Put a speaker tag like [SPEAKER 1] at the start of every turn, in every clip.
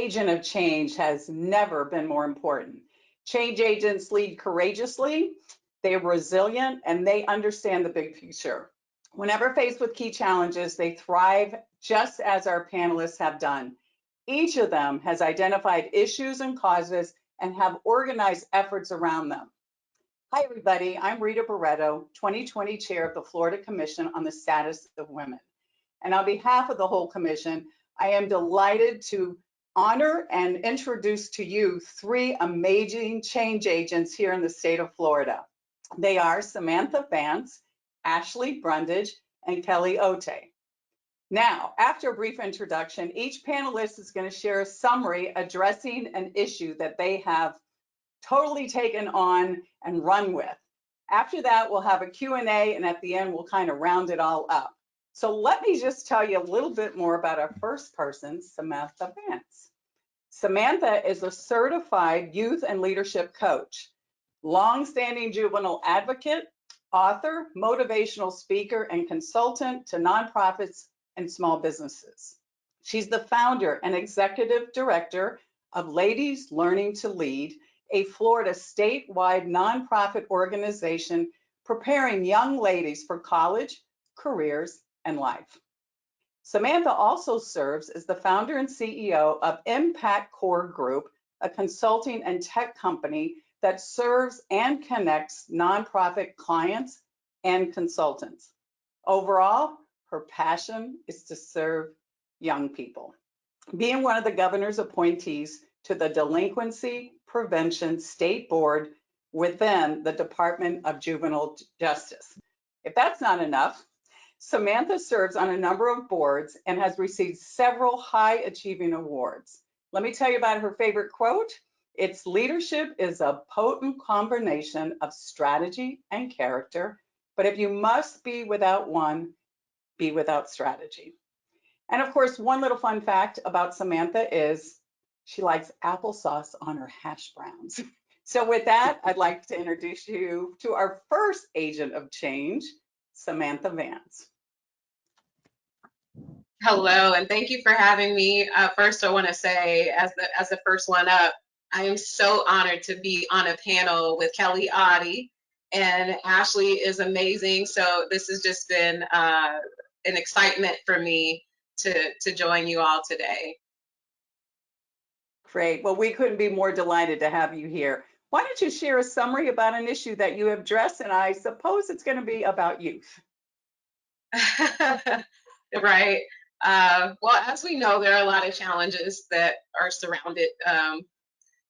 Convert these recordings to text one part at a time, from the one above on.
[SPEAKER 1] agent of change has never been more important. Change agents lead courageously, they're resilient, and they understand the big picture. Whenever faced with key challenges, they thrive just as our panelists have done. Each of them has identified issues and causes and have organized efforts around them. Hi, everybody. I'm Rita Barreto, 2020 Chair of the Florida Commission on the Status of Women. And on behalf of the whole commission, I am delighted to honor and introduce to you three amazing change agents here in the state of Florida. They are Samantha Vance, Ashley Brundage, and Kelly Otte. Now, after a brief introduction, each panelist is going to share a summary addressing an issue that they have totally taken on and run with. After that, we'll have a Q&A, and at the end, we'll kind of round it all up. So let me just tell you a little bit more about our first person, Samantha Vance. Samantha is a certified youth and leadership coach, longstanding juvenile advocate, author, motivational speaker, and consultant to nonprofits and small businesses. She's the founder and executive director of Ladies Learning to Lead, a Florida statewide nonprofit organization preparing young ladies for college, careers, and life. Samantha also serves as the founder and CEO of Impact Core Group, a consulting and tech company that serves and connects nonprofit clients and consultants. Overall, her passion is to serve young people. Being one of the governor's appointees to the Delinquency Prevention State Board within the Department of Juvenile Justice. If that's not enough, Samantha serves on a number of boards and has received several high-achieving awards. Let me tell you about her favorite quote. It's leadership is a potent combination of strategy and character, but if you must be without one, be without strategy. And of course, one little fun fact about Samantha is she likes applesauce on her hash browns. So with that, I'd like to introduce you to our first agent of change, Samantha Vance.
[SPEAKER 2] Hello, and thank you for having me. First, I want to say, as the first one up, I am so honored to be on a panel with Kelly Otte, and Ashley is amazing. So this has just been an excitement for me to join you all today.
[SPEAKER 1] Great. Well, we couldn't be more delighted to have you here. Why don't you share a summary about an issue that you have addressed, and I suppose it's going to be about youth.
[SPEAKER 2] Right. Well, as we know, there are a lot of challenges that are surrounded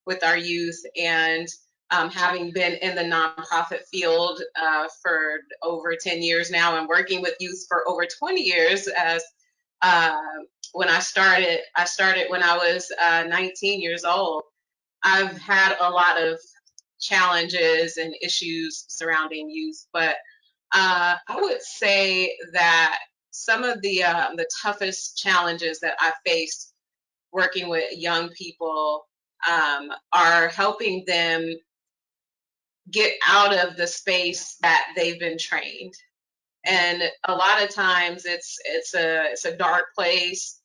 [SPEAKER 2] with our youth, and having been in the nonprofit field for over 10 years now and working with youth for over 20 years, as when I started when I was 19 years old. I've had a lot of challenges and issues surrounding youth, but I would say that some of the toughest challenges that I faced working with young people are helping them get out of the space that they've been trained. And a lot of times it's a dark place.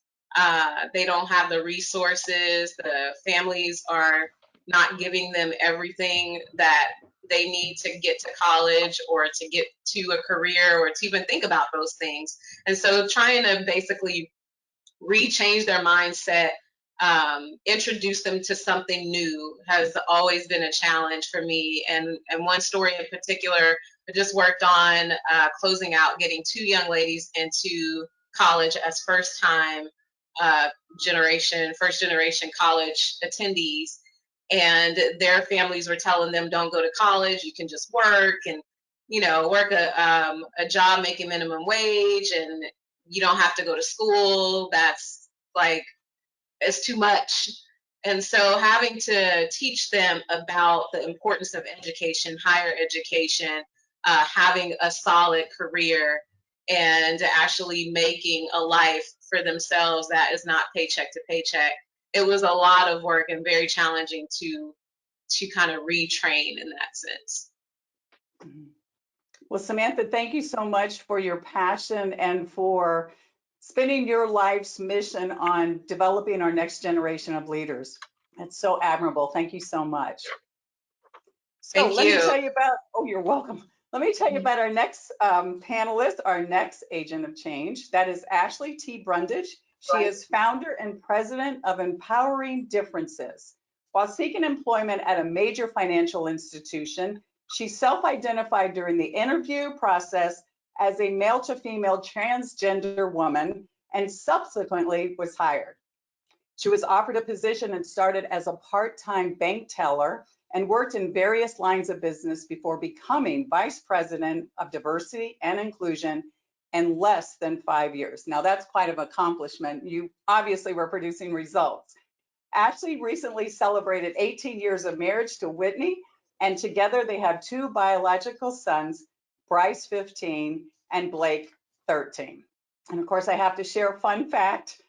[SPEAKER 2] They don't have the resources. The families are not giving them everything that they need to get to college or to get to a career or to even think about those things. And so trying to basically rechange their mindset, introduce them to something new has always been a challenge for me. And one story in particular, I just worked on closing out getting two young ladies into college as first generation college attendees. And their families were telling them, don't go to college, you can just work and, work a job making minimum wage, and you don't have to go to school. That's like, it's too much. And so having to teach them about the importance of education, higher education, having a solid career, and actually making a life for themselves that is not paycheck to paycheck. It was a lot of work and very challenging to kind of retrain in that sense.
[SPEAKER 1] Well, Samantha, thank you so much for your passion and for spending your life's mission on developing our next generation of leaders. That's so admirable. Thank you so much. So
[SPEAKER 2] Thank
[SPEAKER 1] let me
[SPEAKER 2] you.
[SPEAKER 1] tell you about, oh, you're welcome. Let me tell you about our next panelist, our next agent of change. That is Ashley T. Brundage. She is founder and president of Empowering Differences. While seeking employment at a major financial institution, she self-identified during the interview process as a male to female transgender woman and subsequently was hired. She was offered a position and started as a part-time bank teller and worked in various lines of business before becoming vice president of diversity and inclusion in less than 5 years. Now that's quite an accomplishment. You obviously were producing results. Ashley recently celebrated 18 years of marriage to Whitney, and together they have 2 biological sons, Bryce 15 and Blake 13. And of course, I have to share a fun fact.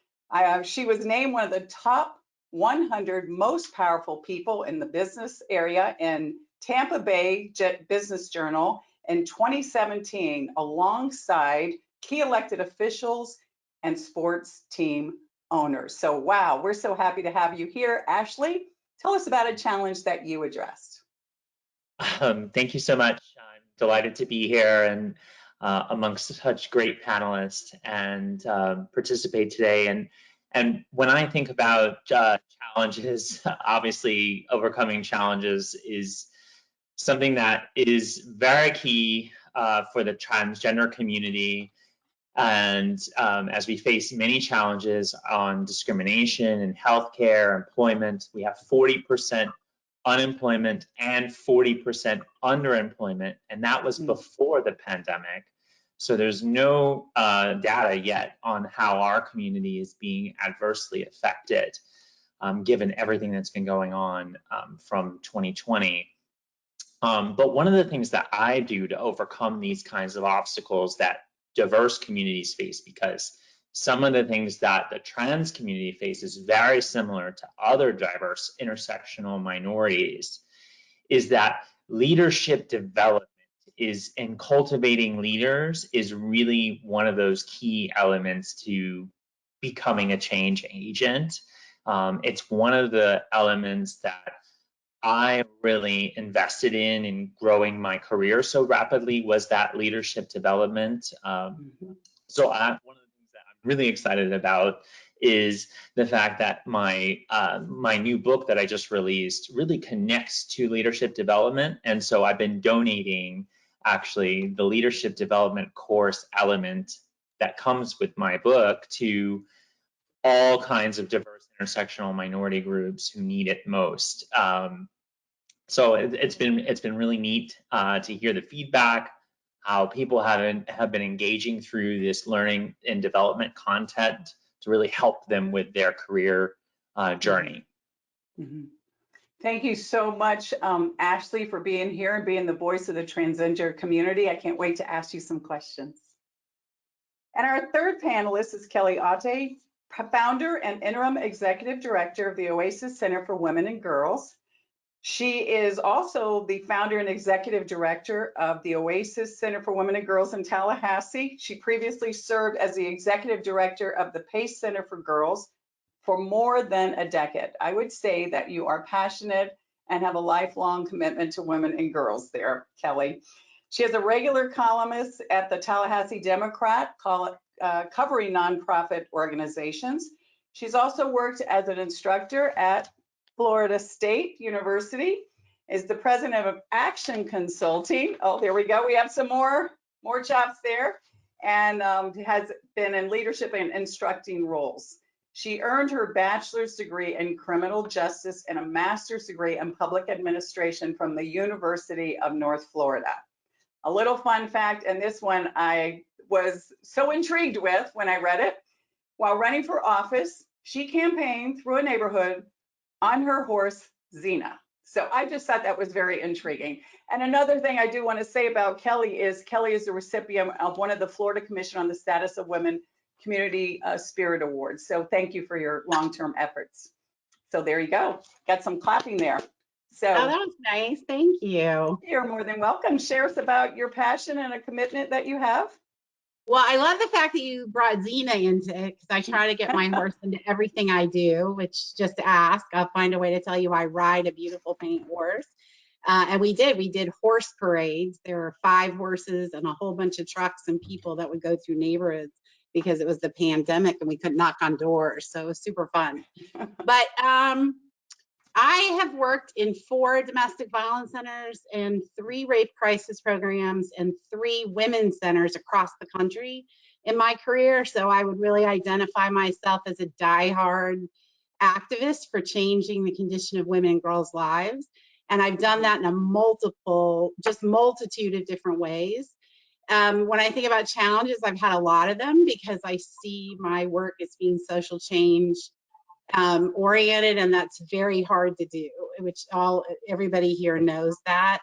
[SPEAKER 1] She was named one of the top 100 most powerful people in the business area in Tampa Bay Business Journal in 2017, alongside key elected officials and sports team owners. So wow, we're so happy to have you here. Ashley, tell us about a challenge that you addressed.
[SPEAKER 3] Thank you so much. I'm delighted to be here and amongst such great panelists and participate today. And when I think about challenges, obviously overcoming challenges is something that is very key for the transgender community. And as we face many challenges on discrimination in healthcare, employment, we have 40% unemployment and 40% underemployment, and that was before the pandemic. So there's no data yet on how our community is being adversely affected, given everything that's been going on from 2020. But one of the things that I do to overcome these kinds of obstacles that diverse communities face, because some of the things that the trans community faces very similar to other diverse intersectional minorities, is that leadership development is in cultivating leaders is really one of those key elements to becoming a change agent. It's one of the elements that I really invested in growing my career so rapidly was that leadership development. So one of the things that I'm really excited about is the fact that my my new book that I just released really connects to leadership development. And so I've been donating actually the leadership development course element that comes with my book to all kinds of diverse intersectional minority groups who need it most. So it's been really neat to hear the feedback, how people have been engaging through this learning and development content to really help them with their career journey.
[SPEAKER 1] Thank you so much, Ashley, for being here and being the voice of the transgender community. I can't wait to ask you some questions. And our third panelist is Kelly Otte, founder and interim executive director of the Oasis Center for Women and Girls. She is also the founder and executive director of the Oasis Center for Women and Girls in Tallahassee. She previously served as the executive director of the Pace Center for Girls for more than a decade. I would say that you are passionate and have a lifelong commitment to women and girls there, Kelly. She is a regular columnist at the Tallahassee Democrat, covering nonprofit organizations. She's also worked as an instructor at Florida State University, is the president of Action Consulting. Oh, there we go. We have some more chops there, and has been in leadership and instructing roles. She earned her bachelor's degree in criminal justice and a master's degree in public administration from the University of North Florida. A little fun fact, and this one I was so intrigued with when I read it. While running for office, she campaigned through a neighborhood on her horse, Xena. So I just thought that was very intriguing. And another thing I do want to say about Kelly is the recipient of one of the Florida Commission on the Status of Women Community Spirit Awards. So thank you for your long-term efforts. So there you go. Got some clapping there. So
[SPEAKER 4] oh, that was nice. Thank you.
[SPEAKER 1] You're more than welcome. Share us about your passion and a commitment that you have.
[SPEAKER 4] Well, I love the fact that you brought Xena into it, because I try to get my horse into everything I do, which just ask. I'll find a way to tell you I ride a beautiful paint horse. And we did horse parades. There were 5 horses and a whole bunch of trucks and people that would go through neighborhoods because it was the pandemic and we could knock on doors. So it was super fun. But I have worked in 4 domestic violence centers and 3 rape crisis programs and 3 women's centers across the country in my career. So I would really identify myself as a diehard activist for changing the condition of women and girls' lives. And I've done that in a multitude of different ways. When I think about challenges, I've had a lot of them because I see my work as being social change oriented, and that's very hard to do, which everybody here knows that.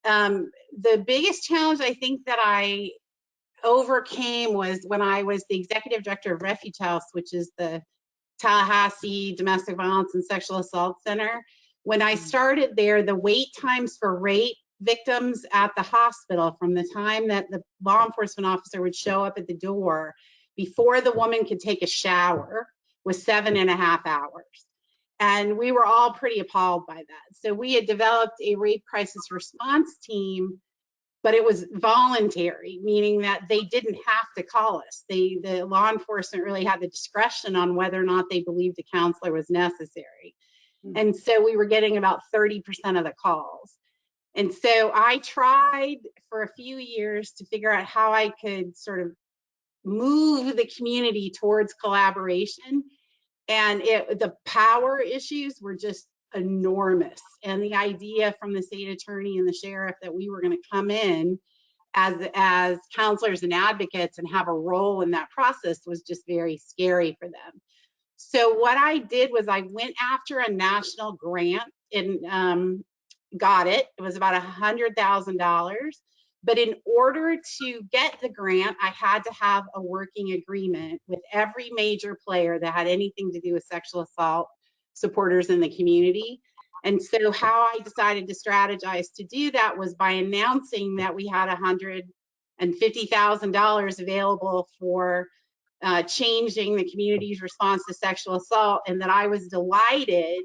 [SPEAKER 4] The biggest challenge I think that I overcame was when I was the executive director of Refuge House, which is the Tallahassee Domestic Violence and Sexual Assault Center. When I started there, the wait times for rape victims at the hospital, from the time that the law enforcement officer would show up at the door before the woman could take a shower, was 7.5 hours. And we were all pretty appalled by that. So we had developed a rape crisis response team, but it was voluntary, meaning that they didn't have to call us. The law enforcement really had the discretion on whether or not they believed a counselor was necessary. And so we were getting about 30% of the calls. And so I tried for a few years to figure out how I could sort of move the community towards collaboration. And the power issues were just enormous. And the idea from the state attorney and the sheriff that we were going to come in as counselors and advocates and have a role in that process was just very scary for them. So what I did was I went after a national grant and got it. It was about $100,000. But in order to get the grant, I had to have a working agreement with every major player that had anything to do with sexual assault supporters in the community. And so how I decided to strategize to do that was by announcing that we had $150,000 available for changing the community's response to sexual assault, and that I was delighted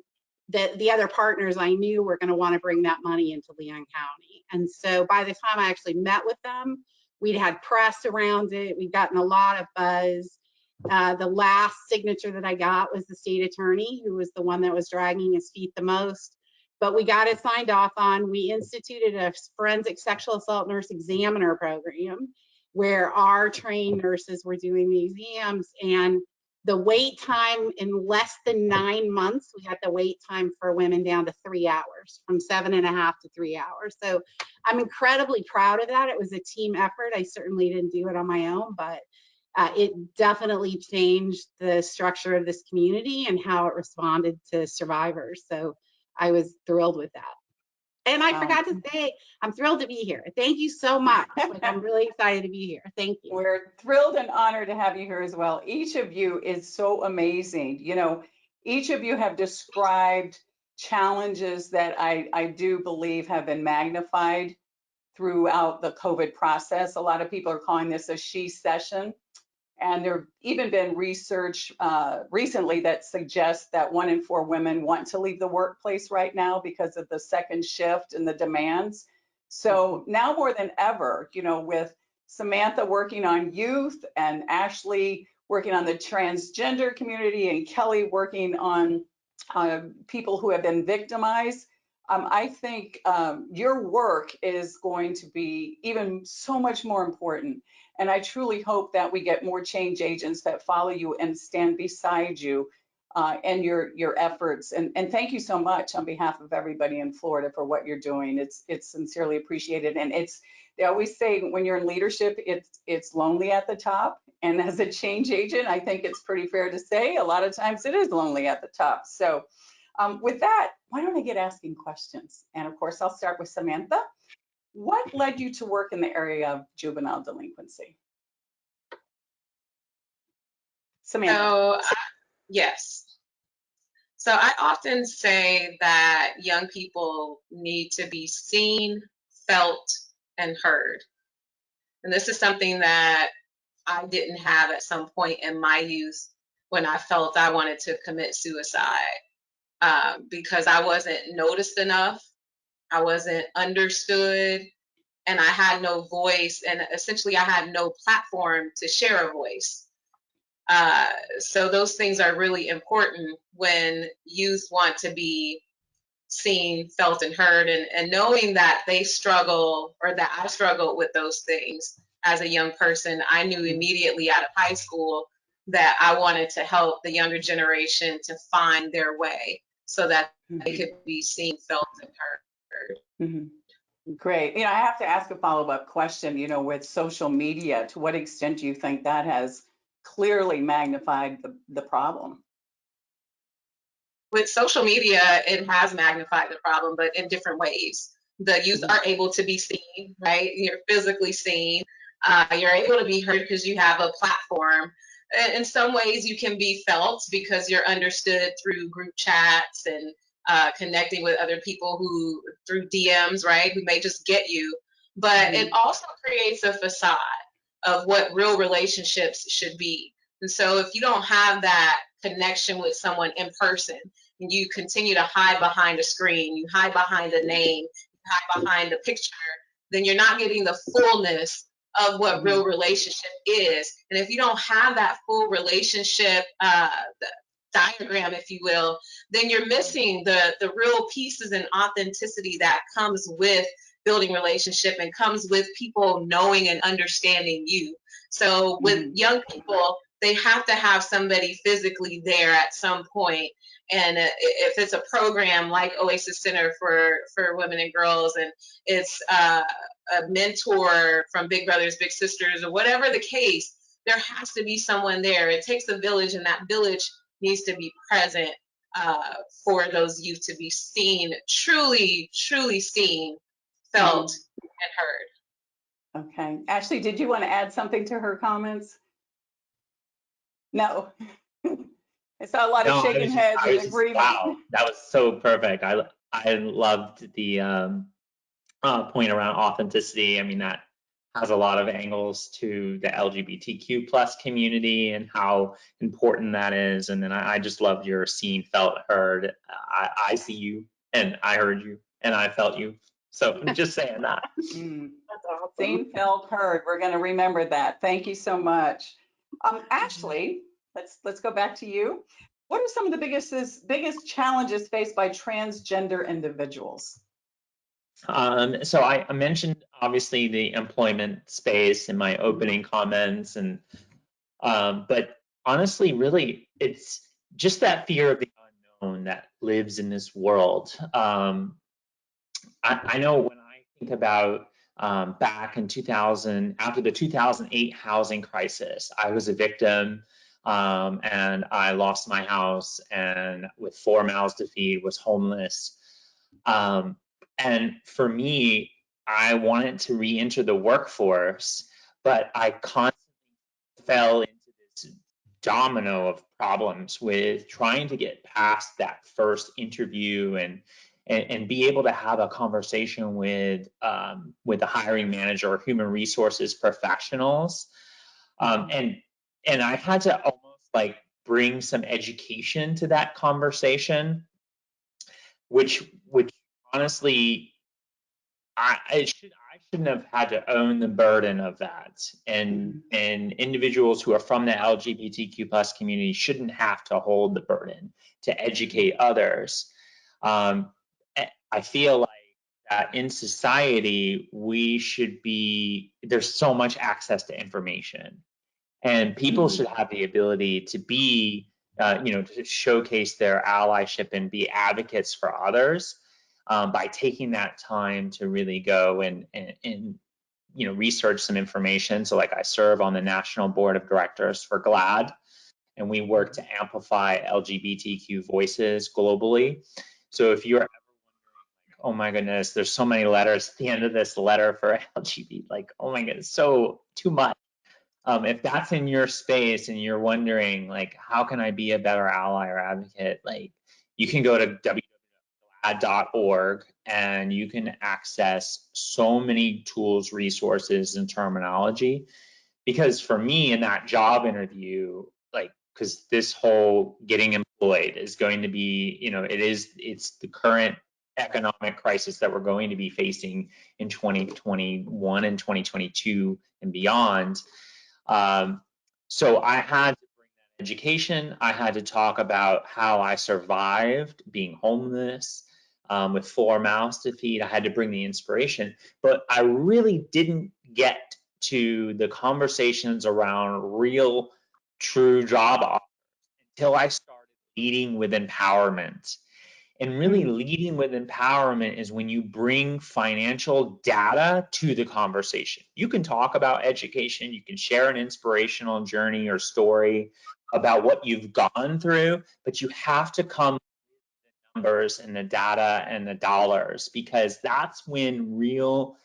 [SPEAKER 4] that the other partners I knew were going to want to bring that money into Leon County. And so by the time I actually met with them, we'd had press around it. We'd gotten a lot of buzz. The last signature that I got was the state attorney, who was the one that was dragging his feet the most. But we got it signed off on. We instituted a forensic sexual assault nurse examiner program where our trained nurses were doing the exams, and the wait time in less than 9 months, we got the wait time for women down to 3 hours, from 7.5 to 3 hours. So I'm incredibly proud of that. It was a team effort. I certainly didn't do it on my own, but it definitely changed the structure of this community and how it responded to survivors. So I was thrilled with that. And I forgot to say, I'm thrilled to be here. Thank you so much. I'm really excited to be here. Thank you.
[SPEAKER 1] We're thrilled and honored to have you here as well. Each of you is so amazing. You know, each of you have described challenges that I do believe have been magnified throughout the COVID process. A lot of people are calling this a she session. And there have even been research recently that suggests that 1 in 4 women want to leave the workplace right now because of the second shift and the demands. So now more than ever, you know, with Samantha working on youth and Ashley working on the transgender community and Kelly working on people who have been victimized, I think your work is going to be even so much more important. And I truly hope that we get more change agents that follow you and stand beside you and your efforts. And thank you so much on behalf of everybody in Florida for what you're doing. It's sincerely appreciated. And they always say when you're in leadership, it's lonely at the top. And as a change agent, I think it's pretty fair to say a lot of times it is lonely at the top. So with that, why don't I get asking questions? And of course, I'll start with Samantha. What led you to work in the area of juvenile delinquency? Samantha.
[SPEAKER 2] So, yes. So I often say that young people need to be seen, felt, and heard. And this is something that I didn't have at some point in my youth when I felt I wanted to commit suicide, because I wasn't noticed enough, I wasn't understood, and I had no voice, and essentially I had no platform to share a voice. So those things are really important when youth want to be seen, felt, and heard, and knowing that they struggle, or that I struggled with those things as a young person. I knew immediately out of high school that I wanted to help the younger generation to find their way so that they could be seen, felt, and heard.
[SPEAKER 1] Mm-hmm. Great. I have to ask a follow-up question, with social media, to what extent do you think that has clearly magnified the problem?
[SPEAKER 2] With social media, it has magnified the problem, but in different ways. The youth are able to be seen, right? You're physically seen. You're able to be heard because you have a platform. In some ways, you can be felt because you're understood through group chats and connecting with other people who, through DMs, right, who may just get you. But it also creates a facade of what real relationships should be. And so if you don't have that connection with someone in person, and you continue to hide behind a screen, you hide behind a name, you hide behind a picture, then you're not getting the fullness of what real relationship is. And if you don't have that full relationship diagram, if you will, then you're missing the real pieces and authenticity that comes with building relationship and comes with people knowing and understanding you. So with young people, they have to have somebody physically there at some point. And if it's a program like Oasis Center for Women and Girls, and it's a mentor from Big Brothers Big Sisters, or whatever the case, there has to be someone there. It takes a village, and that village needs to be present for those youth to be seen, truly seen, felt, and heard.
[SPEAKER 1] Okay. Ashley, did you want to add something to her comments? No. I saw a lot of shaking heads and agreement.
[SPEAKER 3] Wow, that was so perfect. I loved the point around authenticity. I mean, that has a lot of angles to the LGBTQ plus community and how important that is. And then I just loved your seen, felt, heard. I see you, and I heard you, and I felt you. So I'm just saying that.
[SPEAKER 4] That's awesome.
[SPEAKER 1] Seen, felt, heard. We're going to remember that. Thank you so much. Ashley, let's go back to you. What are some of the biggest challenges faced by transgender individuals?
[SPEAKER 3] So I mentioned obviously the employment space in my opening comments, and but honestly, really, it's just that fear of the unknown that lives in this world. I know when I think about back in 2000, after the 2008 housing crisis, I was a victim, and I lost my house, and with 4 mouths to feed, was homeless. And for me, I wanted to re-enter the workforce, but I constantly fell into this domino of problems with trying to get past that first interview and be able to have a conversation with the hiring manager or human resources professionals. And I had to almost like bring some education to that conversation, which honestly, I shouldn't have had to own the burden of that. And individuals who are from the LGBTQ plus community shouldn't have to hold the burden to educate others. I feel like that in society, there's so much access to information, and people should have the ability to be, to showcase their allyship and be advocates for others. By taking that time to really go and research some information. So like I serve on the National Board of Directors for GLAAD, and we work to amplify LGBTQ voices globally. So if you're ever wondering, oh my goodness, there's so many letters at the end of this letter for LGBT, like, oh my goodness, so too much. If that's in your space and you're wondering, like, how can I be a better ally or advocate, like, you can go to www.glad.org and you can access so many tools, resources, and terminology because for me in that job interview, like, because this whole getting employed is going to be, it's the current economic crisis that we're going to be facing in 2021 and 2022 and beyond. So I had to bring that education. I had to talk about how I survived being homeless, with 4 mouths to feed. I had to bring the inspiration, but I really didn't get to the conversations around real, true job offers until I started leading with empowerment. And really leading with empowerment is when you bring financial data to the conversation. You can talk about education, you can share an inspirational journey or story about what you've gone through, but you have to come with the numbers and the data and the dollars, because that's when real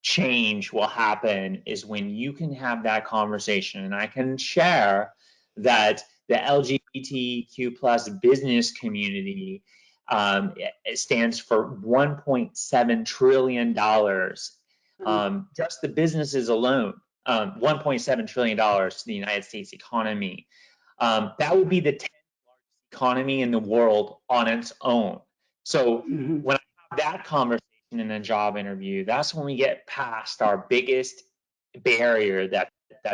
[SPEAKER 3] change will happen, is when you can have that conversation. And I can share that the LGBTQ plus business community, it stands for $1.7 trillion. Just the businesses alone, $1.7 trillion to the United States economy. That would be the 10th largest economy in the world on its own. So when I have that conversation in a job interview, that's when we get past our biggest barrier that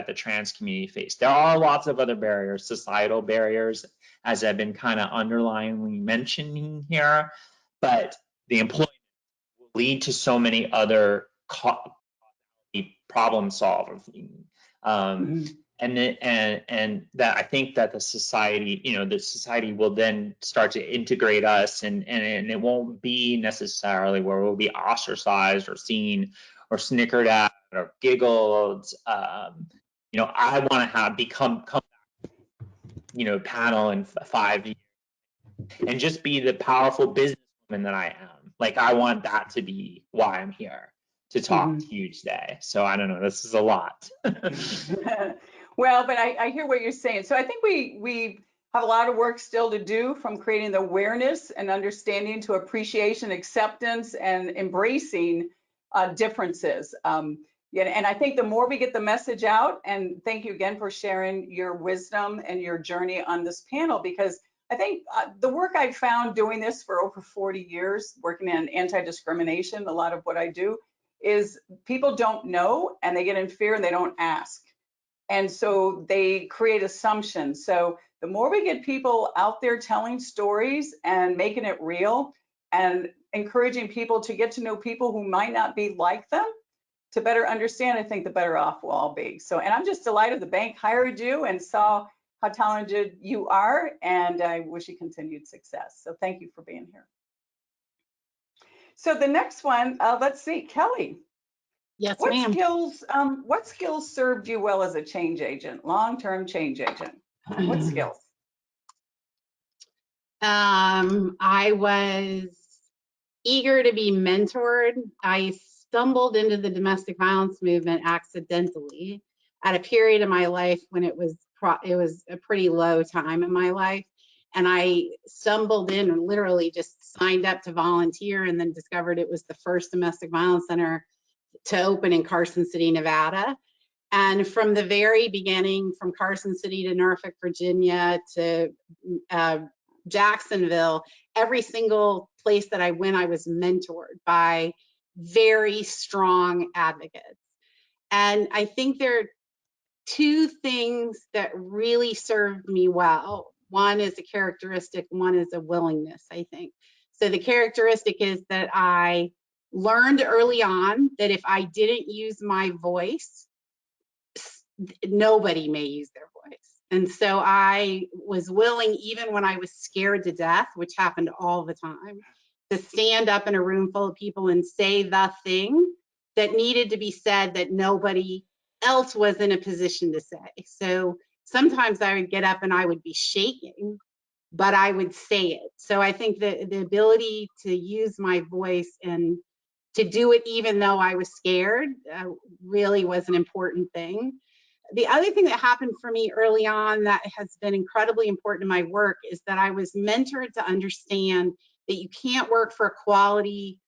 [SPEAKER 3] the trans community face. There are lots of other barriers, societal barriers, as I've been kind of underlyingly mentioning here, but the employment will lead to so many other problem solving. And that I think that the society will then start to integrate us, and it won't be necessarily where we'll be ostracized or seen or snickered at or giggled. I want to come back, panel in 5 years and just be the powerful businesswoman that I am. Like, I want that to be why I'm here, to talk to you today. So I don't know, this is a lot.
[SPEAKER 1] Well, but I hear what you're saying. So I think we have a lot of work still to do, from creating the awareness and understanding to appreciation, acceptance, and embracing differences. And I think the more we get the message out, and thank you again for sharing your wisdom and your journey on this panel, because I think the work I've found doing this for over 40 years, working in anti-discrimination, a lot of what I do is people don't know, and they get in fear and they don't ask. And so they create assumptions. So the more we get people out there telling stories and making it real and encouraging people to get to know people who might not be like them, to better understand, I think the better off we'll all be. So, and I'm just delighted the bank hired you and saw how talented you are, and I wish you continued success. So thank you for being here. So the next one, let's see, Kelly.
[SPEAKER 4] Yes, ma'am.
[SPEAKER 1] What skills served you well as a change agent, long-term change agent? What skills?
[SPEAKER 4] I was eager to be mentored. I stumbled into the domestic violence movement accidentally at a period of my life when it was a pretty low time in my life. And I stumbled in and literally just signed up to volunteer, and then discovered it was the first domestic violence center to open in Carson City, Nevada. And from the very beginning, from Carson City to Norfolk, Virginia to Jacksonville, every single place that I went, I was mentored by very strong advocates. And I think there are 2 things that really served me well. One is a characteristic, one is a willingness, I think. So the characteristic is that I learned early on that if I didn't use my voice, nobody may use their voice. And so I was willing, even when I was scared to death, which happened all the time, to stand up in a room full of people and say the thing that needed to be said that nobody else was in a position to say. So sometimes I would get up and I would be shaking, but I would say it. So I think that the ability to use my voice and to do it even though I was scared really was an important thing. The other thing that happened for me early on that has been incredibly important in my work is that I was mentored to understand that you can't work for a quality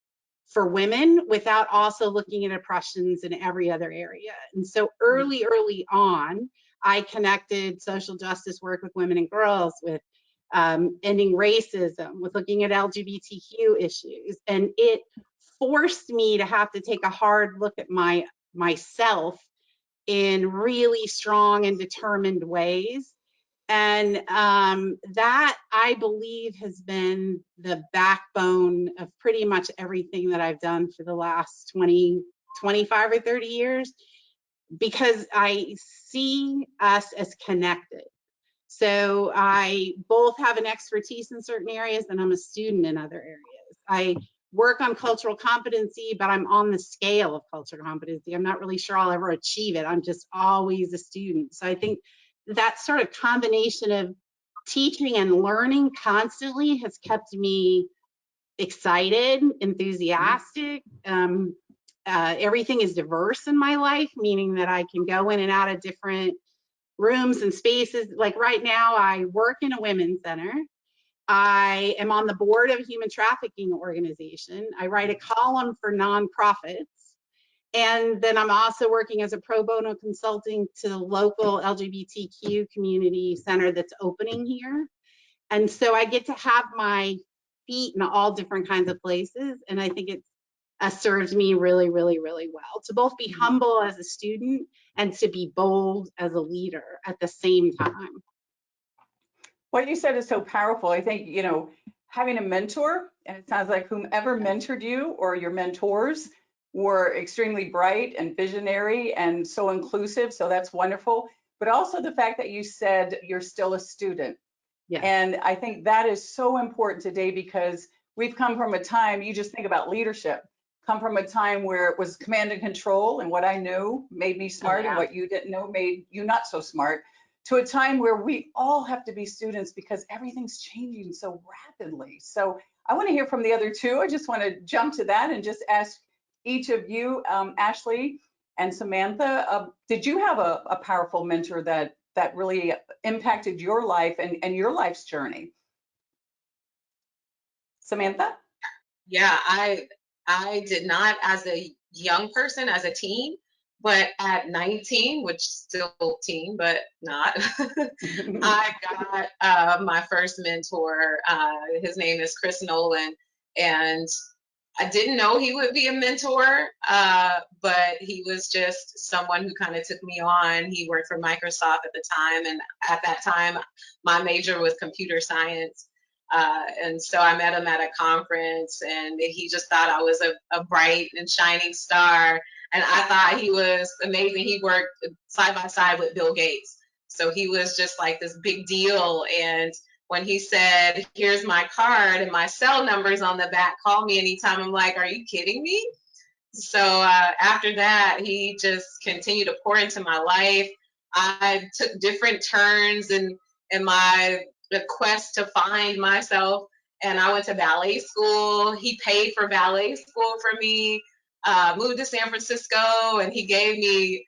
[SPEAKER 4] for women without also looking at oppressions in every other area. And so early on, I connected social justice work with women and girls, with ending racism, with looking at LGBTQ issues. And it forced me to have to take a hard look at myself in really strong and determined ways. And that, I believe, has been the backbone of pretty much everything that I've done for the last 25 or 30 years, because I see us as connected. So I both have an expertise in certain areas and I'm a student in other areas. I work on cultural competency, but I'm on the scale of cultural competency. I'm not really sure I'll ever achieve it. I'm just always a student. So I think that sort of combination of teaching and learning constantly has kept me excited, enthusiastic. Everything is diverse in my life, meaning that I can go in and out of different rooms and spaces. Like right now, I work in a women's center. I am on the board of a human trafficking organization. I write a column for nonprofits. And then I'm also working as a pro bono consulting to the local LGBTQ community center that's opening here. And so I get to have my feet in all different kinds of places. And I think it's served me really, really, really well to both be humble as a student and to be bold as a leader at the same time.
[SPEAKER 1] What you said is so powerful. I think, you know, having a mentor, and it sounds like whomever mentored you or your mentors were extremely bright and visionary and so inclusive. So that's wonderful. But also the fact that you said you're still a student.
[SPEAKER 4] Yeah.
[SPEAKER 1] And I think that is so important today, because we've come from a time, you just think about leadership, come from a time where it was command and control, and what I knew made me smart, and what you didn't know made you not so smart, to a time where we all have to be students because everything's changing so rapidly. So I want to hear from the other two. I just want to jump to that and just ask each of you, Ashley and Samantha, did you have a powerful mentor that really impacted your life and your life's journey? Samantha?
[SPEAKER 2] Yeah, I did not as a young person, as a teen, but at 19, which still teen, but not, I got my first mentor. His name is Chris Nolan, and I didn't know he would be a mentor, but he was just someone who kind of took me on. He worked for Microsoft at the time, and at that time, my major was computer science. And so I met him at a conference, and he just thought I was a bright and shining star. And I thought he was amazing. He worked side by side with Bill Gates. So he was just like this big deal. And when he said, here's my card and my cell numbers on the back, call me anytime, I'm like, are you kidding me? So after that, he just continued to pour into my life. I took different turns in my quest to find myself. And I went to ballet school. He paid for ballet school for me, moved to San Francisco, and he gave me,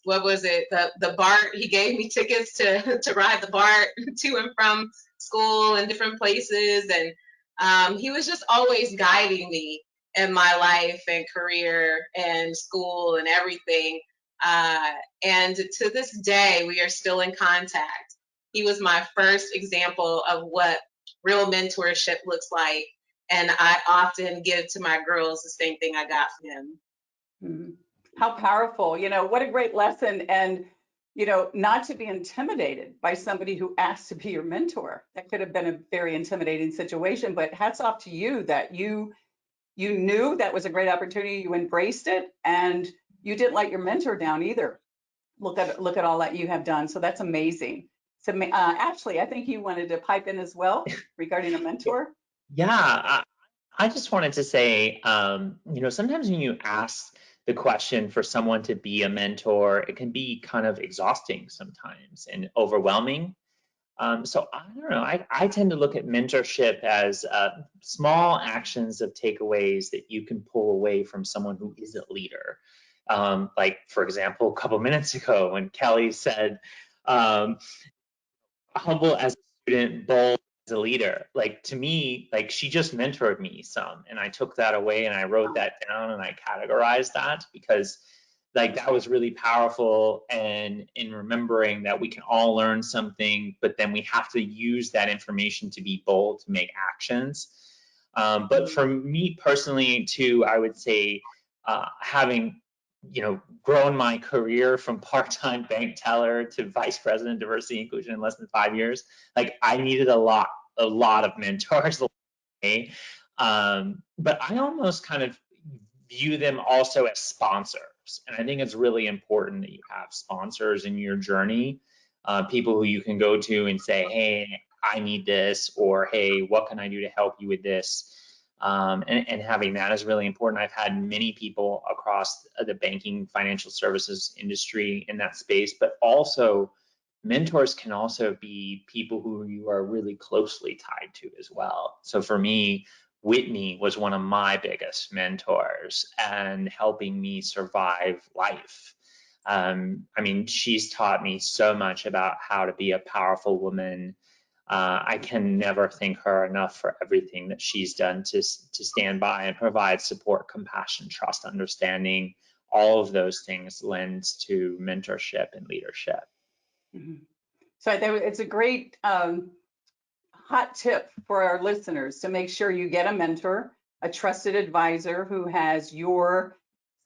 [SPEAKER 2] what was it, the BART. He gave me tickets to ride the BART to and from school and different places. And he was just always guiding me in my life and career and school and everything. And to this day, we are still in contact. He was my first example of what real mentorship looks like. And I often give to my girls the same thing I got from him.
[SPEAKER 1] Mm-hmm. How powerful, you know, what a great lesson. And, you know, not to be intimidated by somebody who asked to be your mentor. That could have been a very intimidating situation, but hats off to you that you knew that was a great opportunity, you embraced it, and you didn't let your mentor down either. Look at all that you have done. So that's amazing. So Ashley, I think you wanted to pipe in as well regarding a mentor.
[SPEAKER 3] Yeah, I just wanted to say, you know, sometimes when you ask the question for someone to be a mentor, it can be kind of exhausting sometimes and overwhelming. So I don't know, I tend to look at mentorship as small actions of takeaways that you can pull away from someone who is a leader. Like, for example, a couple minutes ago when Kelly said, humble as a student, bold a leader. Like, to me, like, she just mentored me some, and I took that away and I wrote that down and I categorized that, because like that was really powerful, and in remembering that we can all learn something, but then we have to use that information to be bold, to make actions. But for me personally too, I would say having, you know, grown my career from part-time bank teller to vice president diversity inclusion in less than 5 years, like I needed a lot of mentors. But I almost kind of view them also as sponsors. And I think it's really important that you have sponsors in your journey, people who you can go to and say, hey, I need this, or hey, what can I do to help you with this? And having that is really important. I've had many people across the banking financial services industry in that space, but also mentors can also be people who you are really closely tied to as well. So for me, Whitney was one of my biggest mentors and helping me survive life. I mean, she's taught me so much about how to be a powerful woman. I can never thank her enough for everything that she's done to stand by and provide support, compassion, trust, understanding. All of those things lends to mentorship and leadership.
[SPEAKER 1] Mm-hmm. So it's a great hot tip for our listeners to make sure you get a mentor, a trusted advisor who has your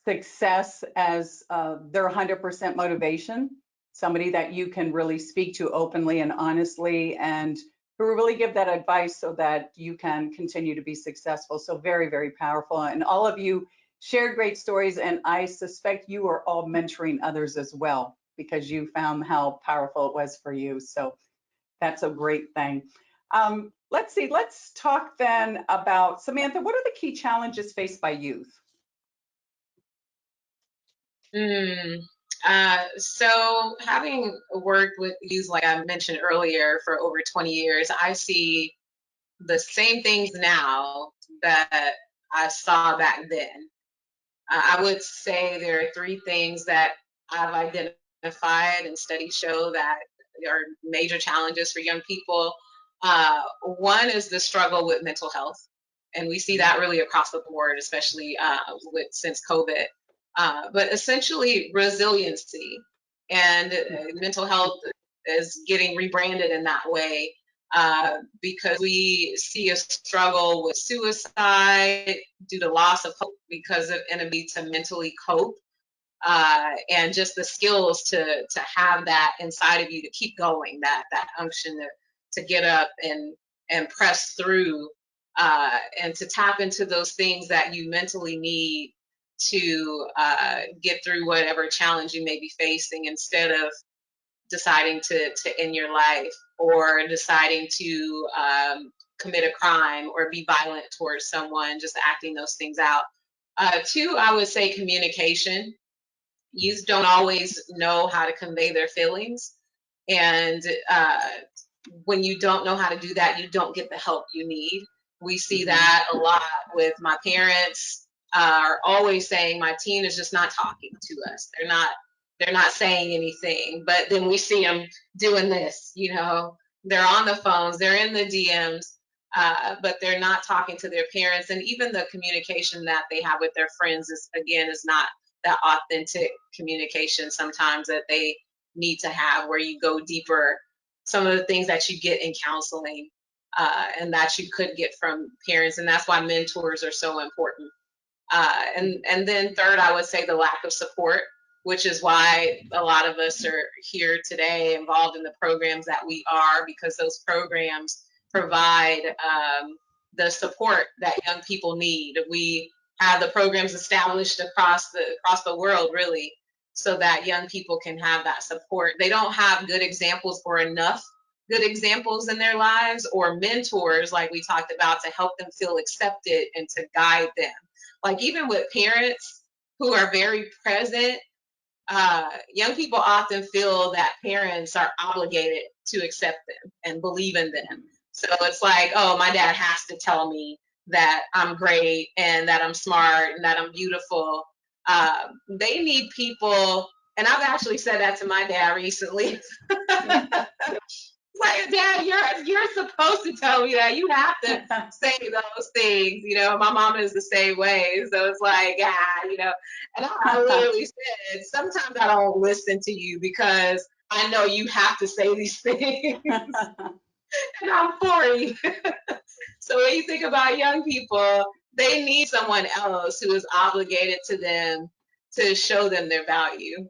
[SPEAKER 1] success as their 100% motivation, somebody that you can really speak to openly and honestly, and who will really give that advice so that you can continue to be successful. So very, very powerful. And all of you shared great stories, and I suspect you are all mentoring others as well, because you found how powerful it was for you. So that's a great thing. Let's see, let's talk then about, Samantha, what are the key challenges faced by youth?
[SPEAKER 2] So having worked with youth, like I mentioned earlier, for over 20 years, I see the same things now that I saw back then. I would say there are 3 things that I've identified and studies show that are major challenges for young people. One is the struggle with mental health, and we see that really across the board, especially since COVID. But essentially resiliency, and mental health is getting rebranded in that way, because we see a struggle with suicide due to loss of hope because of inability to mentally cope, and just the skills to have that inside of you to keep going, that unction to get up and press through, and to tap into those things that you mentally need to get through whatever challenge you may be facing, instead of deciding to end your life, or deciding to commit a crime or be violent towards someone, just acting those things out. 2, I would say communication. Youth don't always know how to convey their feelings, and when you don't know how to do that, you don't get the help you need. We see that a lot with my parents, are always saying my teen is just not talking to us. They're not saying anything, but then we see them doing this, they're on the phones, they're in the DMs, but they're not talking to their parents. And even the communication that they have with their friends is not that authentic communication sometimes that they need to have, where you go deeper, some of the things that you get in counseling, and that you could get from parents. And that's why mentors are so important. And then 3rd, I would say the lack of support, which is why a lot of us are here today involved in the programs that we are, because those programs provide the support that young people need. We have the programs established across the world, really, so that young people can have that support. They don't have good examples or enough good examples in their lives, or mentors, like we talked about, to help them feel accepted and to guide them. Like, even with parents who are very present, young people often feel that parents are obligated to accept them and believe in them. So it's like, oh, my dad has to tell me that I'm great and that I'm smart and that I'm beautiful. They need people, and I've actually said that to my dad recently. Like, Dad, you're supposed to tell me that. You have to say those things. You know, my mom is the same way. So it's like, and I literally said, sometimes I don't listen to you because I know you have to say these things. And I'm 40. So when you think about young people, they need someone else who is obligated to them to show them their value.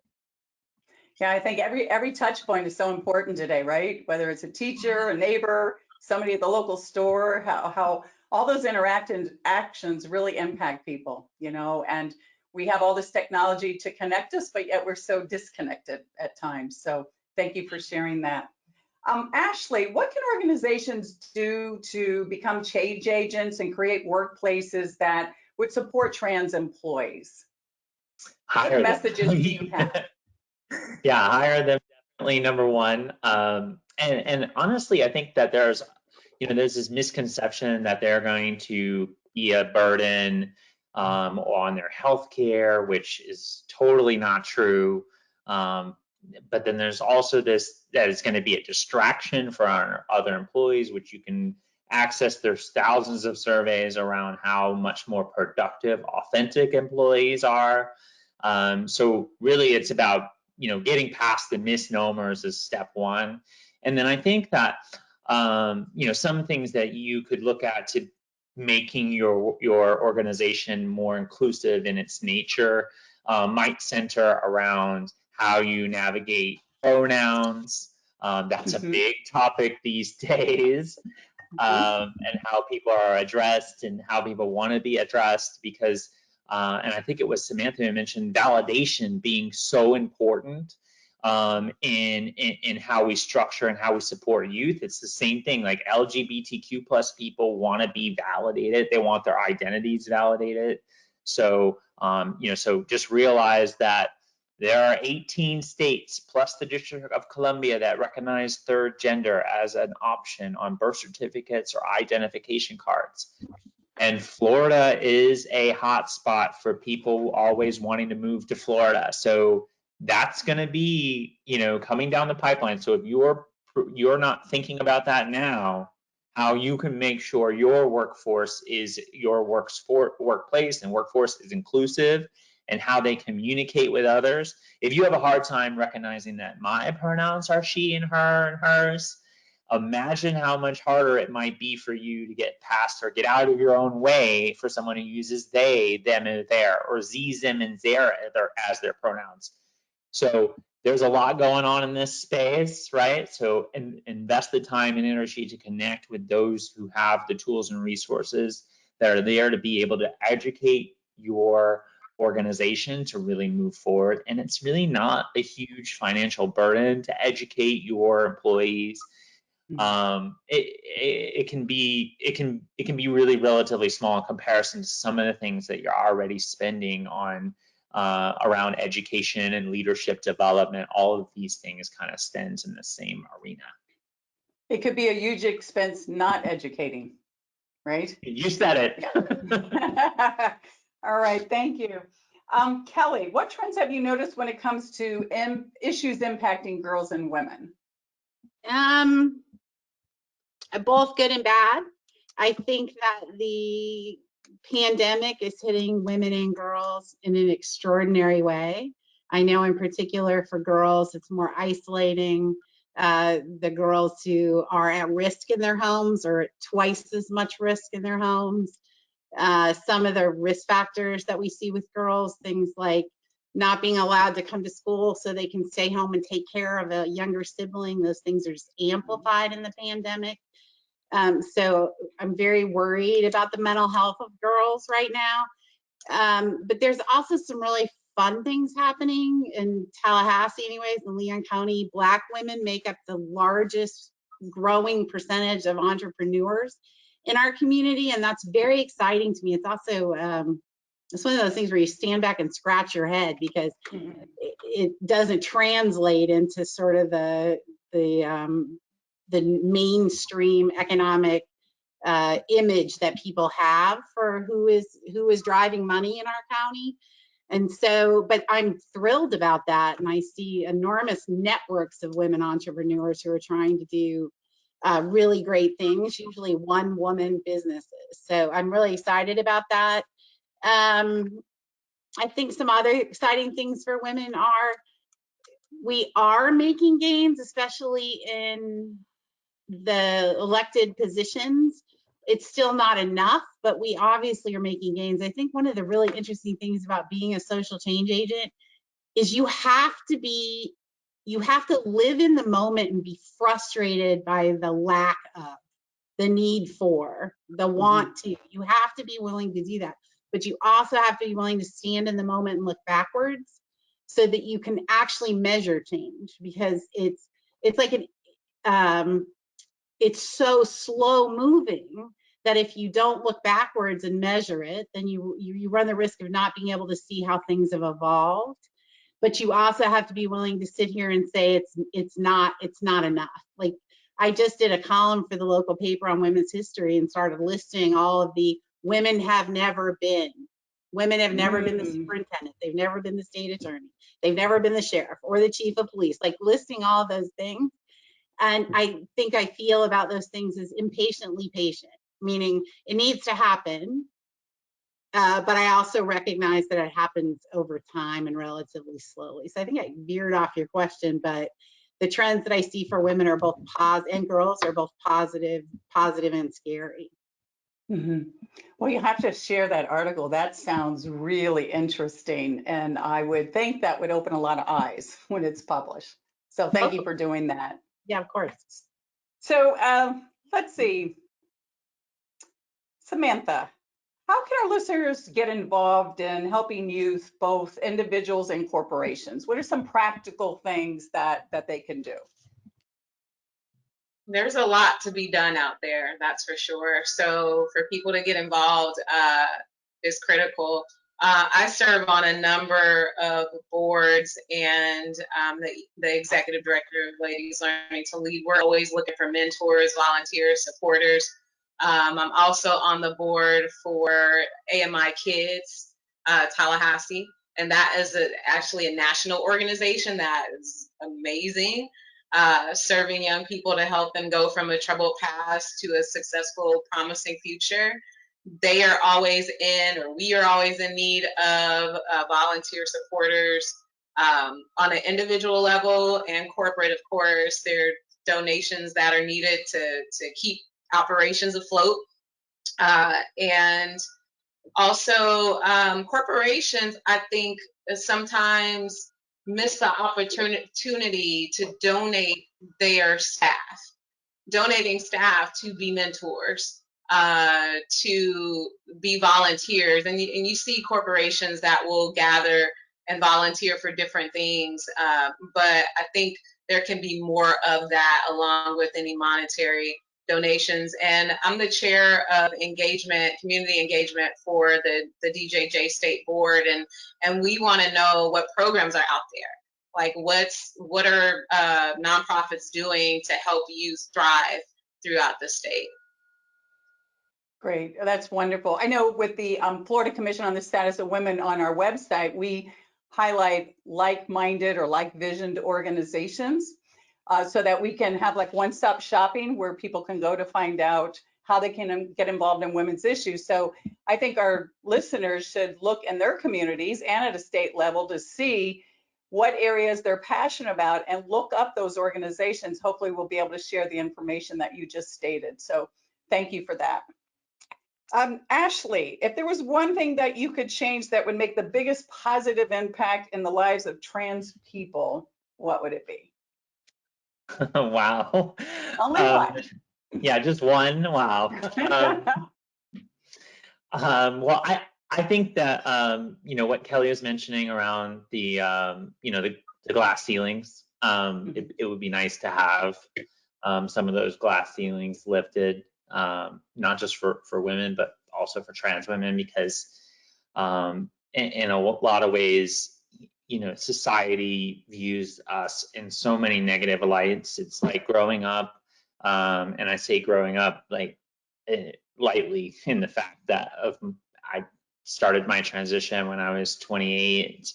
[SPEAKER 1] Yeah, I think every touch point is so important today, right? Whether it's a teacher, a neighbor, somebody at the local store, how all those actions really impact people, you know, and we have all this technology to connect us, but yet we're so disconnected at times. So thank you for sharing that. Ashley, what can organizations do to become change agents and create workplaces that would support trans employees?
[SPEAKER 3] Hire
[SPEAKER 1] What
[SPEAKER 3] them.
[SPEAKER 1] messages do you have?
[SPEAKER 3] Yeah, hire them, definitely number one. And honestly, I think that there's this misconception that they're going to be a burden on their healthcare, which is totally not true. But then there's also this that it's going to be a distraction for our other employees, which you can access. There's thousands of surveys around how much more productive, authentic employees are. So really, it's about getting past the misnomers is step one, and then I think that some things that you could look at to making your organization more inclusive in its nature might center around how you navigate pronouns. That's a big topic these days, and how people are addressed and how people want to be addressed, because and I think it was Samantha who mentioned validation being so important in how we structure and how we support youth. It's the same thing, like LGBTQ plus people want to be validated. They want their identities validated. So, so just realize that there are 18 states plus the District of Columbia that recognize third gender as an option on birth certificates or identification cards. And Florida is a hot spot for people always wanting to move to Florida. So that's going to be, coming down the pipeline. So if you're not thinking about that now, how you can make sure your workforce is your workplace and workforce is inclusive, and how they communicate with others. If you have a hard time recognizing that my pronouns are she and her and hers, imagine how much harder it might be for you to get past or get out of your own way for someone who uses they, them, and their, or ze, them, and their as their pronouns. So there's a lot going on in this space, right? So invest the time and energy to connect with those who have the tools and resources that are there to be able to educate your organization to really move forward. And it's really not a huge financial burden to educate your employees. It can be really relatively small in comparison to some of the things that you're already spending on around education and leadership development. All of these things kind of stands in the same arena.
[SPEAKER 1] It could be a huge expense not educating, right?
[SPEAKER 3] You said it.
[SPEAKER 1] All right, thank you. Kelly, what trends have you noticed when it comes to issues impacting girls and women?
[SPEAKER 4] Both good and bad. I think that the pandemic is hitting women and girls in an extraordinary way. I know in particular for girls, it's more isolating. The girls who are at risk in their homes are at twice as much risk in their homes. Some of the risk factors that we see with girls, things like not being allowed to come to school so they can stay home and take care of a younger sibling, those things are just amplified in the pandemic. So I'm very worried about the mental health of girls right now. But there's also some really fun things happening in Tallahassee anyways, in Leon County. Black women make up the largest growing percentage of entrepreneurs in our community, and that's very exciting to me. It's also it's one of those things where you stand back and scratch your head because it doesn't translate into sort of the mainstream economic image that people have for who is driving money in our county. And so, but I'm thrilled about that. And I see enormous networks of women entrepreneurs who are trying to do really great things, usually one woman businesses. So I'm really excited about that. I think some other exciting things for women are, we are making gains, especially in the elected positions. It's still not enough, but we obviously are making gains. I think one of the really interesting things about being a social change agent is you have to live in the moment and be frustrated by the lack of, the need for, the want to. You have to be willing to do that, but you also have to be willing to stand in the moment and look backwards so that you can actually measure change, because it's like it's so slow moving that if you don't look backwards and measure it, then you run the risk of not being able to see how things have evolved. But you also have to be willing to sit here and say it's not enough. Like, I just did a column for the local paper on women's history and started listing all of the women have never been. Women have never been the superintendent. They've never been the state attorney. They've never been the sheriff or the chief of police, like listing all of those things. And I think I feel about those things as impatiently patient, meaning it needs to happen. But I also recognize that it happens over time and relatively slowly. So I think I veered off your question, but the trends that I see for women are both and girls are both positive and scary.
[SPEAKER 1] Well, you have to share that article. That sounds really interesting. And I would think that would open a lot of eyes when it's published. So thank you for doing that.
[SPEAKER 4] Yeah, of course.
[SPEAKER 1] So let's see. Samantha, how can our listeners get involved in helping youth, both individuals and corporations? What are some practical things that they can do?
[SPEAKER 2] There's a lot to be done out there, that's for sure. So for people to get involved is critical. I serve on a number of boards, and the executive director of Ladies Learning to Lead. We're always looking for mentors, volunteers, supporters. I'm also on the board for AMI Kids Tallahassee, and that is actually a national organization that is amazing. Serving young people to help them go from a troubled past to a successful, promising future. They are always we are always in need of volunteer supporters on an individual level and corporate, of course. There are donations that are needed to keep operations afloat. And also corporations, I think, sometimes miss the opportunity to donate their staff, donating staff to be mentors, to be volunteers. And you see corporations that will gather and volunteer for different things. But I think there can be more of that along with any monetary donations. And I'm the chair of community engagement for the DJJ State Board, and we want to know what programs are out there. Like what are nonprofits doing to help youth thrive throughout the state?
[SPEAKER 1] Great, that's wonderful. I know with the Florida Commission on the Status of Women on our website, we highlight like-minded or like-visioned organizations so that we can have like one-stop shopping where people can go to find out how they can get involved in women's issues. So I think our listeners should look in their communities and at a state level to see what areas they're passionate about and look up those organizations. Hopefully we'll be able to share the information that you just stated. So thank you for that. Ashley, if there was one thing that you could change that would make the biggest positive impact in the lives of trans people, what would it be?
[SPEAKER 3] Wow.
[SPEAKER 1] Only one.
[SPEAKER 3] Yeah, just one. Wow. Well, I think that what Kelly was mentioning around the the glass ceilings. It would be nice to have some of those glass ceilings lifted, not just for women, but also for trans women, because in a lot of ways, society views us in so many negative lights. It's like growing up, and I say growing up like lightly, in the fact that started my transition when I was 28.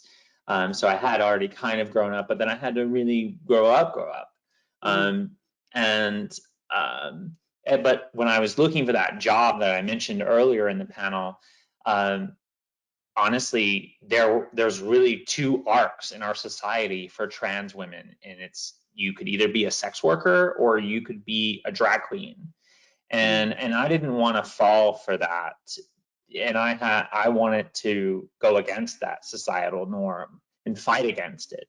[SPEAKER 3] So I had already kind of grown up, but then I had to really grow up. But when I was looking for that job that I mentioned earlier in the panel, honestly, there's really two arcs in our society for trans women, and it's you could either be a sex worker or you could be a drag queen, and I didn't want to fall for that, and I wanted to go against that societal norm and fight against it.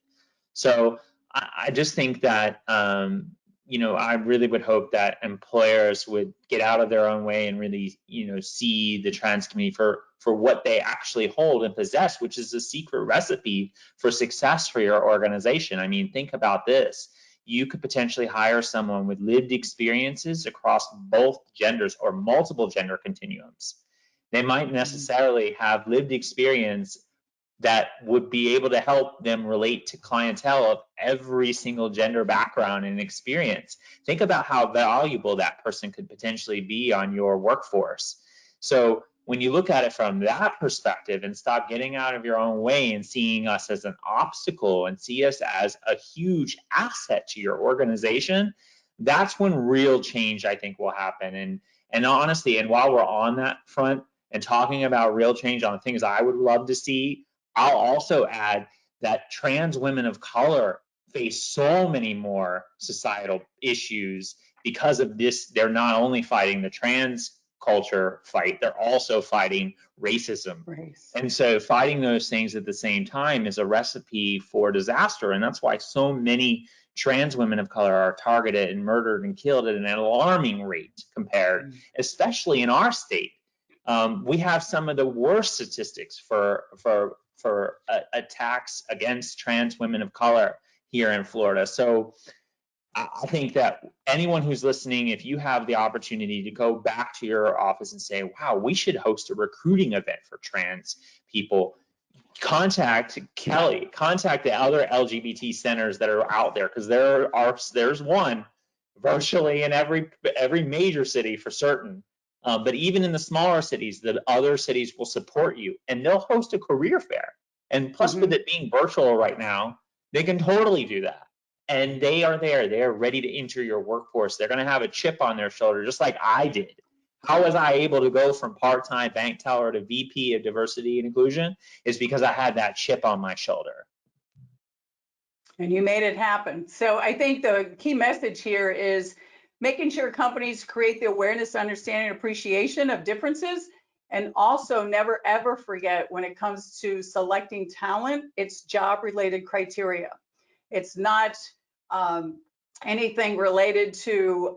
[SPEAKER 3] So I just think that I really would hope that employers would get out of their own way and really see the trans community for what they actually hold and possess, which is a secret recipe for success for your organization. I mean, think about this. You could potentially hire someone with lived experiences across both genders or multiple gender continuums. They might necessarily have lived experience that would be able to help them relate to clientele of every single gender background and experience. Think about how valuable that person could potentially be on your workforce. So when you look at it from that perspective and stop getting out of your own way and seeing us as an obstacle and see us as a huge asset to your organization, that's when real change, I think, will happen. And honestly, and while we're on that front and talking about real change on things I would love to see, I'll also add that trans women of color face so many more societal issues because of this. They're not only fighting the trans culture fight, they're also fighting racism. And so fighting those things at the same time is a recipe for disaster. And that's why so many trans women of color are targeted and murdered and killed at an alarming rate compared, especially in our state. We have some of the worst statistics for attacks against trans women of color here in Florida. So I think that anyone who's listening, if you have the opportunity to go back to your office and say, wow, we should host a recruiting event for trans people, contact Kelly, contact the other LGBT centers that are out there, because there's one virtually in every major city for certain. But even in the smaller cities, the other cities will support you, and they'll host a career fair. And plus, with it being virtual right now, they can totally do that. And they are there. They are ready to enter your workforce. They're going to have a chip on their shoulder, just like I did. How was I able to go from part-time bank teller to VP of diversity and inclusion? Is because I had that chip on my shoulder.
[SPEAKER 1] And you made it happen. So I think the key message here is making sure companies create the awareness, understanding, and appreciation of differences, and also never ever forget when it comes to selecting talent, it's job-related criteria. It's not anything related to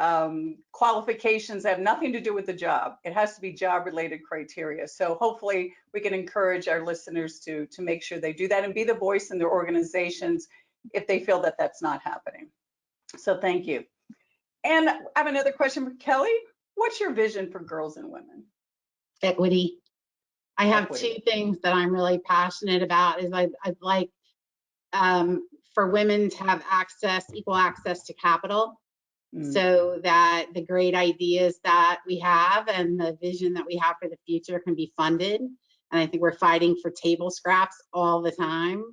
[SPEAKER 1] qualifications that have nothing to do with the job. It has to be job-related criteria. So hopefully we can encourage our listeners to make sure they do that and be the voice in their organizations if they feel that that's not happening. So thank you. And I have another question for Kelly. What's your vision for girls and women?
[SPEAKER 4] Equity. I have
[SPEAKER 1] Equity.
[SPEAKER 4] two things that I'm really passionate about. Is I'd like for women to have equal access to capital, so that the great ideas that we have and the vision that we have for the future can be funded. And I think we're fighting for table scraps all the time.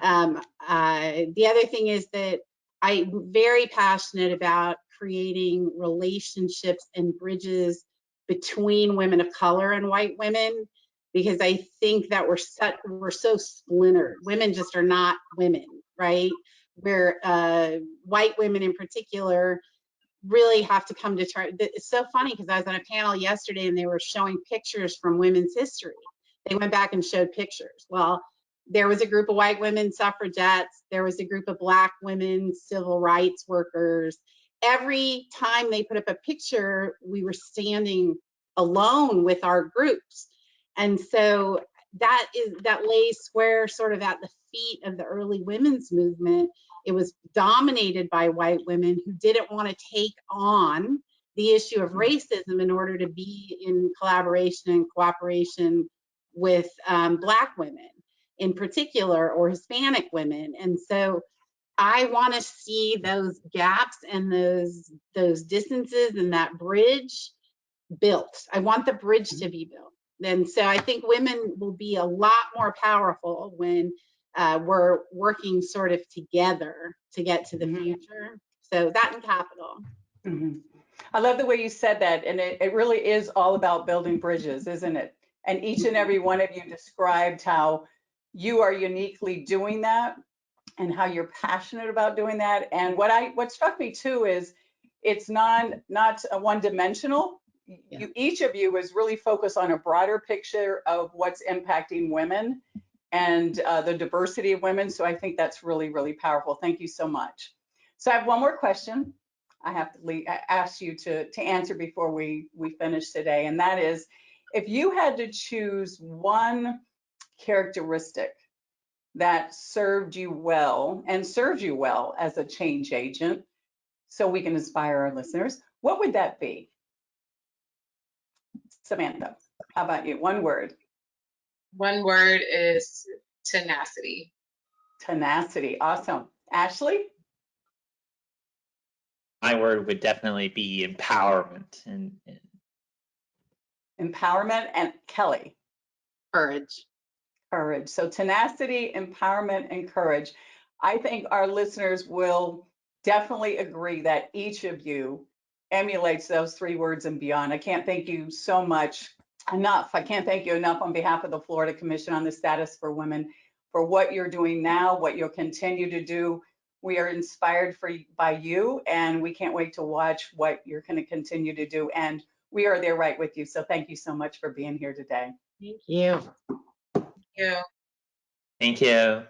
[SPEAKER 4] The other thing is that I'm very passionate about creating relationships and bridges between women of color and white women, because I think that we're so splintered. Women just are not women, right? Where white women in particular really have to come to terms. It's so funny because I was on a panel yesterday and they were showing pictures from women's history. They went back and showed pictures. Well, there was a group of white women suffragettes. There was a group of Black women civil rights workers. Every time they put up a picture, we were standing alone with our groups. And so that lays square sort of at the feet of the early women's movement. It was dominated by white women who didn't want to take on the issue of racism in order to be in collaboration and cooperation with Black women in particular, or Hispanic women. And so I want to see those gaps and those distances and that bridge built. I want the bridge to be built. And so I think women will be a lot more powerful when we're working sort of together to get to the future. So that and capital.
[SPEAKER 1] Mhm. I love the way you said that. And it really is all about building bridges, isn't it? And each and every one of you described how you are uniquely doing that and how you're passionate about doing that. And what struck me too is it's not a one-dimensional.
[SPEAKER 4] Yeah.
[SPEAKER 1] Each of you is really focused on a broader picture of what's impacting women and the diversity of women. So I think that's really, really powerful. Thank you so much. So I have one more question I have to ask you to answer before we finish today. And that is, if you had to choose one characteristic that served you well as a change agent, so we can inspire our listeners, what would that be? Samantha, how about you? One word.
[SPEAKER 2] One word is tenacity.
[SPEAKER 1] Tenacity. Awesome. Ashley?
[SPEAKER 3] My word would definitely be empowerment. And
[SPEAKER 1] Empowerment. And Kelly?
[SPEAKER 4] Courage.
[SPEAKER 1] Courage. So tenacity, empowerment, and courage. I think our listeners will definitely agree that each of you emulates those three words and beyond. I can't thank you so much enough. I can't thank you enough on behalf of the Florida Commission on the Status for Women for what you're doing now, what you'll continue to do. We are inspired by you, and we can't wait to watch what you're going to continue to do. And we are there right with you. So thank you so much for being here today.
[SPEAKER 4] Thank you.
[SPEAKER 2] Yeah.
[SPEAKER 3] thank you.